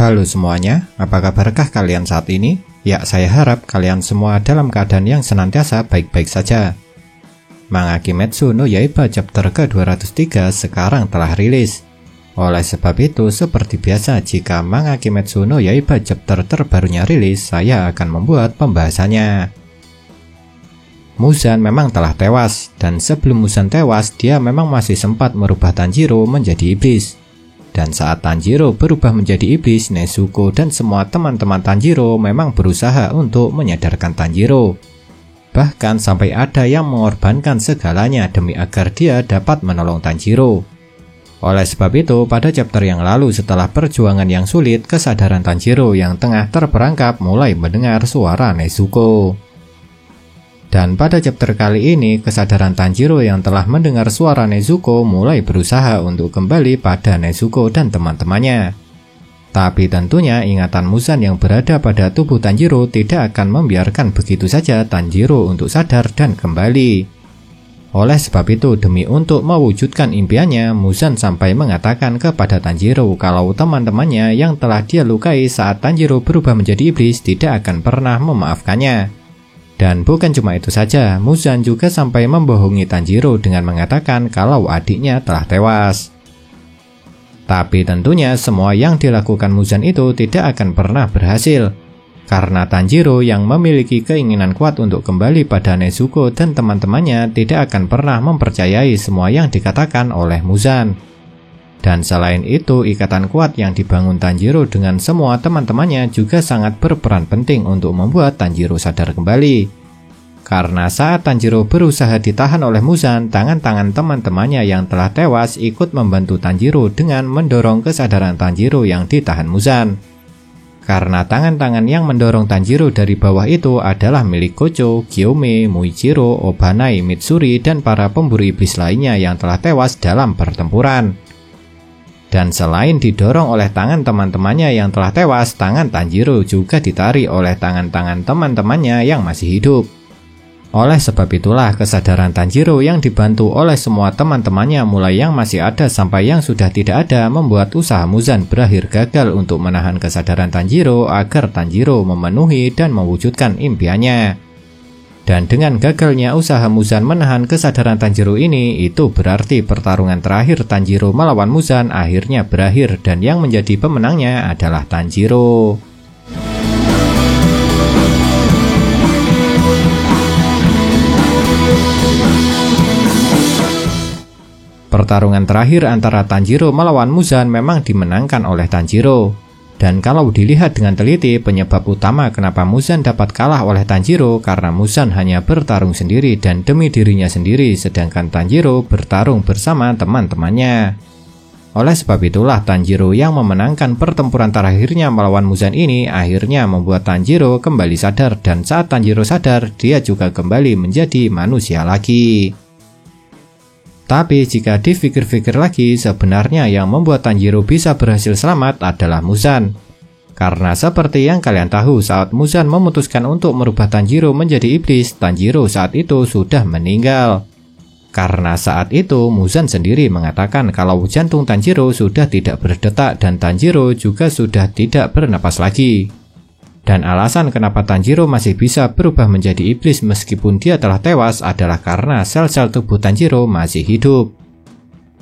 Halo semuanya, apa kabarkah kalian saat ini? Ya, saya harap kalian semua dalam keadaan yang senantiasa baik-baik saja. Manga Kimetsu no Yaiba chapter ke-203 sekarang telah rilis. Oleh sebab itu, seperti biasa jika manga Kimetsu no Yaiba chapter terbarunya rilis, saya akan membuat pembahasannya. Muzan memang telah tewas, dan sebelum Muzan tewas, dia memang masih sempat merubah Tanjiro menjadi iblis. Dan saat Tanjiro berubah menjadi iblis, Nezuko dan semua teman-teman Tanjiro memang berusaha untuk menyadarkan Tanjiro. Bahkan sampai ada yang mengorbankan segalanya demi agar dia dapat menolong Tanjiro. Oleh sebab itu, pada chapter yang lalu setelah perjuangan yang sulit, kesadaran Tanjiro yang tengah terperangkap mulai mendengar suara Nezuko. Dan pada chapter kali ini, kesadaran Tanjiro yang telah mendengar suara Nezuko mulai berusaha untuk kembali pada Nezuko dan teman-temannya. Tapi tentunya ingatan Muzan yang berada pada tubuh Tanjiro tidak akan membiarkan begitu saja Tanjiro untuk sadar dan kembali. Oleh sebab itu, demi untuk mewujudkan impiannya, Muzan sampai mengatakan kepada Tanjiro kalau teman-temannya yang telah dia lukai saat Tanjiro berubah menjadi iblis tidak akan pernah memaafkannya. Dan bukan cuma itu saja, Muzan juga sampai membohongi Tanjiro dengan mengatakan kalau adiknya telah tewas. Tapi tentunya semua yang dilakukan Muzan itu tidak akan pernah berhasil. Karena Tanjiro yang memiliki keinginan kuat untuk kembali pada Nezuko dan teman-temannya tidak akan pernah mempercayai semua yang dikatakan oleh Muzan. Dan selain itu, ikatan kuat yang dibangun Tanjiro dengan semua teman-temannya juga sangat berperan penting untuk membuat Tanjiro sadar kembali. Karena saat Tanjiro berusaha ditahan oleh Muzan, tangan-tangan teman-temannya yang telah tewas ikut membantu Tanjiro dengan mendorong kesadaran Tanjiro yang ditahan Muzan. Karena tangan-tangan yang mendorong Tanjiro dari bawah itu adalah milik Kocho, Kyome, Muichiro, Obanai, Mitsuri, dan para pemburu iblis lainnya yang telah tewas dalam pertempuran. Dan selain didorong oleh tangan teman-temannya yang telah tewas, tangan Tanjiro juga ditarik oleh tangan-tangan teman-temannya yang masih hidup. Oleh sebab itulah kesadaran Tanjiro yang dibantu oleh semua teman-temannya mulai yang masih ada sampai yang sudah tidak ada membuat usaha Muzan berakhir gagal untuk menahan kesadaran Tanjiro agar Tanjiro memenuhi dan mewujudkan impiannya. Dan dengan gagalnya usaha Muzan menahan kesadaran Tanjiro ini, itu berarti pertarungan terakhir Tanjiro melawan Muzan akhirnya berakhir dan yang menjadi pemenangnya adalah Tanjiro. Pertarungan terakhir antara Tanjiro melawan Muzan memang dimenangkan oleh Tanjiro. Dan kalau dilihat dengan teliti, penyebab utama kenapa Muzan dapat kalah oleh Tanjiro karena Muzan hanya bertarung sendiri dan demi dirinya sendiri, sedangkan Tanjiro bertarung bersama teman-temannya. Oleh sebab itulah Tanjiro yang memenangkan pertempuran terakhirnya melawan Muzan ini akhirnya membuat Tanjiro kembali sadar, dan saat Tanjiro sadar, dia juga kembali menjadi manusia lagi. Tapi jika dipikir-pikir lagi, sebenarnya yang membuat Tanjiro bisa berhasil selamat adalah Muzan. Karena seperti yang kalian tahu, saat Muzan memutuskan untuk merubah Tanjiro menjadi iblis, Tanjiro saat itu sudah meninggal. Karena saat itu Muzan sendiri mengatakan kalau jantung Tanjiro sudah tidak berdetak dan Tanjiro juga sudah tidak bernapas lagi. Dan alasan kenapa Tanjiro masih bisa berubah menjadi iblis meskipun dia telah tewas adalah karena sel-sel tubuh Tanjiro masih hidup.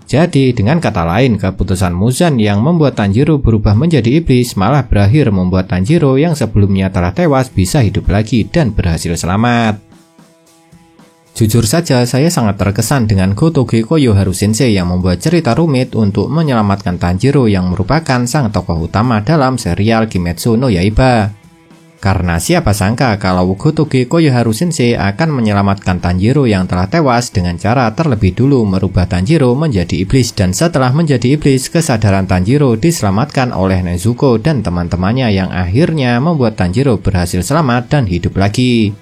Jadi dengan kata lain, keputusan Muzan yang membuat Tanjiro berubah menjadi iblis malah berakhir membuat Tanjiro yang sebelumnya telah tewas bisa hidup lagi dan berhasil selamat. Jujur saja, saya sangat terkesan dengan Gotoge Koyoharu Sensei yang membuat cerita rumit untuk menyelamatkan Tanjiro yang merupakan sang tokoh utama dalam serial Kimetsu no Yaiba. Karena siapa sangka kalau Gotoge Koyoharu Sensei akan menyelamatkan Tanjiro yang telah tewas dengan cara terlebih dulu merubah Tanjiro menjadi iblis, dan setelah menjadi iblis, kesadaran Tanjiro diselamatkan oleh Nezuko dan teman-temannya yang akhirnya membuat Tanjiro berhasil selamat dan hidup lagi.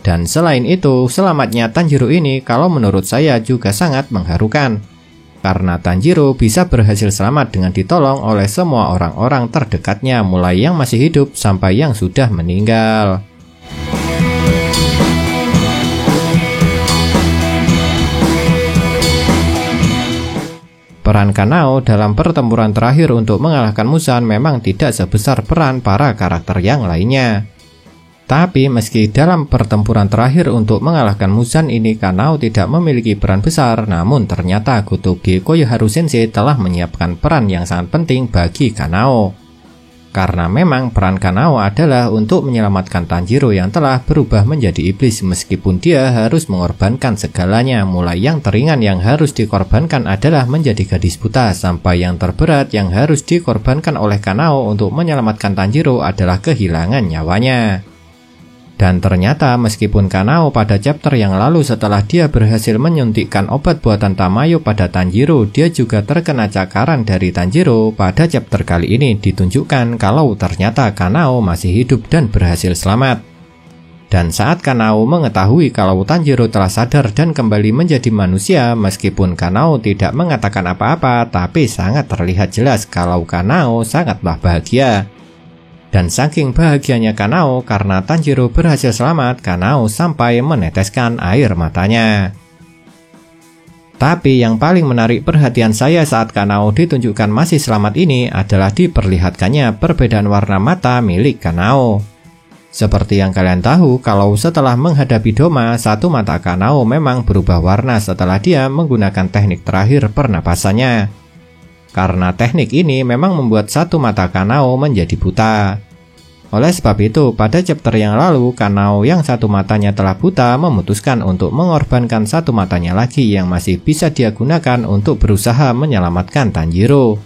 Dan selain itu, selamatnya Tanjiro ini kalau menurut saya juga sangat mengharukan. Karena Tanjiro bisa berhasil selamat dengan ditolong oleh semua orang-orang terdekatnya mulai yang masih hidup sampai yang sudah meninggal. Peran Kanao dalam pertempuran terakhir untuk mengalahkan Muzan memang tidak sebesar peran para karakter yang lainnya. Tapi meski dalam pertempuran terakhir untuk mengalahkan Muzan ini Kanao tidak memiliki peran besar, namun ternyata Gotoge Koyoharu Sensei telah menyiapkan peran yang sangat penting bagi Kanao. Karena memang peran Kanao adalah untuk menyelamatkan Tanjiro yang telah berubah menjadi iblis, meskipun dia harus mengorbankan segalanya, mulai yang teringan yang harus dikorbankan adalah menjadi gadis buta, sampai yang terberat yang harus dikorbankan oleh Kanao untuk menyelamatkan Tanjiro adalah kehilangan nyawanya. Dan ternyata meskipun Kanao pada chapter yang lalu setelah dia berhasil menyuntikkan obat buatan Tamayo pada Tanjiro, dia juga terkena cakaran dari Tanjiro. Pada chapter kali ini ditunjukkan kalau ternyata Kanao masih hidup dan berhasil selamat. Dan saat Kanao mengetahui kalau Tanjiro telah sadar dan kembali menjadi manusia, meskipun Kanao tidak mengatakan apa-apa, tapi sangat terlihat jelas kalau Kanao sangatlah bahagia. Dan saking bahagianya Kanao karena Tanjiro berhasil selamat, Kanao sampai meneteskan air matanya. Tapi yang paling menarik perhatian saya saat Kanao ditunjukkan masih selamat ini adalah diperlihatkannya perbedaan warna mata milik Kanao. Seperti yang kalian tahu, kalau setelah menghadapi Doma, satu mata Kanao memang berubah warna setelah dia menggunakan teknik terakhir pernapasannya. Karena teknik ini memang membuat satu mata Kanao menjadi buta. Oleh sebab itu, pada chapter yang lalu, Kanao yang satu matanya telah buta memutuskan untuk mengorbankan satu matanya lagi yang masih bisa dia gunakan untuk berusaha menyelamatkan Tanjiro.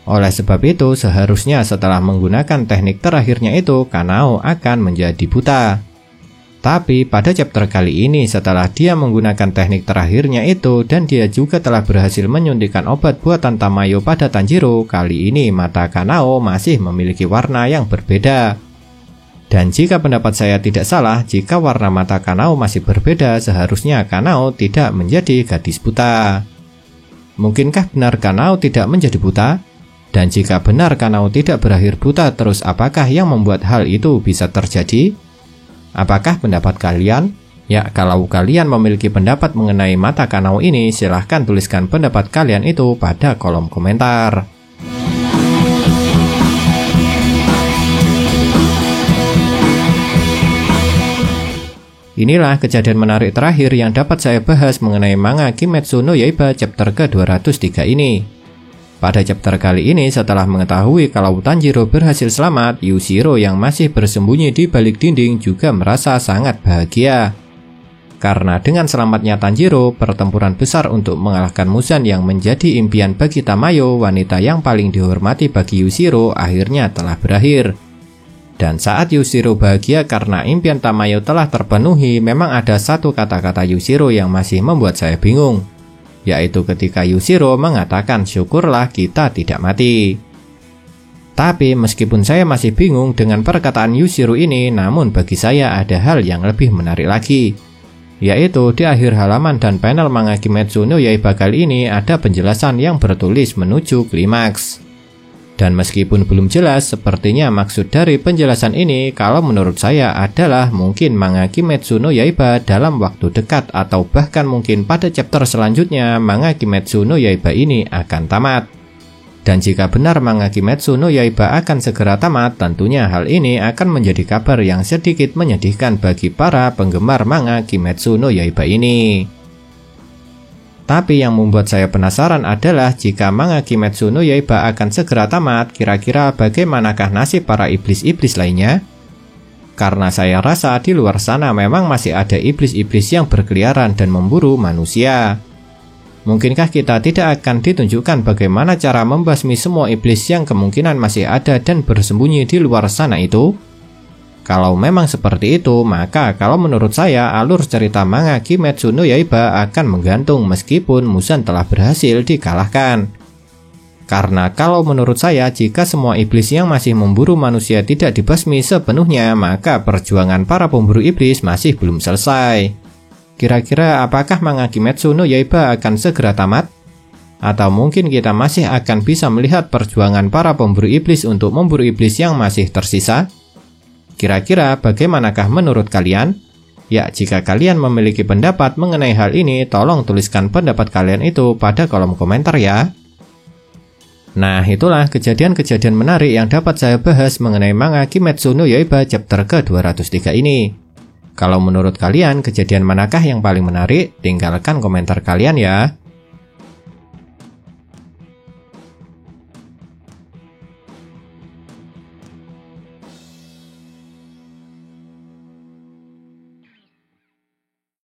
Oleh sebab itu, seharusnya setelah menggunakan teknik terakhirnya itu, Kanao akan menjadi buta. Tapi pada chapter kali ini setelah dia menggunakan teknik terakhirnya itu dan dia juga telah berhasil menyuntikkan obat buatan Tamayo pada Tanjiro, kali ini mata Kanao masih memiliki warna yang berbeda. Dan jika pendapat saya tidak salah, jika warna mata Kanao masih berbeda, seharusnya Kanao tidak menjadi gadis buta. Mungkinkah benar Kanao tidak menjadi buta? Dan jika benar Kanao tidak berakhir buta, terus apakah yang membuat hal itu bisa terjadi? Apakah pendapat kalian? Ya, kalau kalian memiliki pendapat mengenai mata Kanao ini, silahkan tuliskan pendapat kalian itu pada kolom komentar. Inilah kejadian menarik terakhir yang dapat saya bahas mengenai manga Kimetsu no Yaiba chapter ke-203 ini. Pada chapter kali ini, setelah mengetahui kalau Tanjiro berhasil selamat, Yushiro yang masih bersembunyi di balik dinding juga merasa sangat bahagia. Karena dengan selamatnya Tanjiro, pertempuran besar untuk mengalahkan Muzan yang menjadi impian bagi Tamayo, wanita yang paling dihormati bagi Yushiro, akhirnya telah berakhir. Dan saat Yushiro bahagia karena impian Tamayo telah terpenuhi, memang ada satu kata-kata Yushiro yang masih membuat saya bingung. Yaitu ketika Yushiro mengatakan syukurlah kita tidak mati. Tapi meskipun saya masih bingung dengan perkataan Yushiro ini, namun bagi saya ada hal yang lebih menarik lagi. Yaitu di akhir halaman dan panel manga Kimetsu no Yaiba kali ini ada penjelasan yang bertulis menuju klimaks. Dan meskipun belum jelas sepertinya maksud dari penjelasan ini, kalau menurut saya adalah mungkin manga Kimetsu no Yaiba dalam waktu dekat atau bahkan mungkin pada chapter selanjutnya manga Kimetsu no Yaiba ini akan tamat. Dan jika benar manga Kimetsu no Yaiba akan segera tamat, tentunya hal ini akan menjadi kabar yang sedikit menyedihkan bagi para penggemar manga Kimetsu no Yaiba ini. Tapi yang membuat saya penasaran adalah jika manga Kimetsu no Yaiba akan segera tamat, kira-kira bagaimanakah nasib para iblis-iblis lainnya? Karena saya rasa di luar sana memang masih ada iblis-iblis yang berkeliaran dan memburu manusia. Mungkinkah kita tidak akan ditunjukkan bagaimana cara membasmi semua iblis yang kemungkinan masih ada dan bersembunyi di luar sana itu? Kalau memang seperti itu, maka kalau menurut saya alur cerita manga Kimetsu no Yaiba akan menggantung meskipun Muzan telah berhasil dikalahkan. Karena kalau menurut saya jika semua iblis yang masih memburu manusia tidak dibasmi sepenuhnya, maka perjuangan para pemburu iblis masih belum selesai. Kira-kira apakah manga Kimetsu no Yaiba akan segera tamat? Atau mungkin kita masih akan bisa melihat perjuangan para pemburu iblis untuk memburu iblis yang masih tersisa? Kira-kira bagaimanakah menurut kalian? Ya, jika kalian memiliki pendapat mengenai hal ini, tolong tuliskan pendapat kalian itu pada kolom komentar ya. Nah, itulah kejadian-kejadian menarik yang dapat saya bahas mengenai manga Kimetsu no Yaiba chapter ke-203 ini. Kalau menurut kalian, kejadian manakah yang paling menarik? Tinggalkan komentar kalian ya.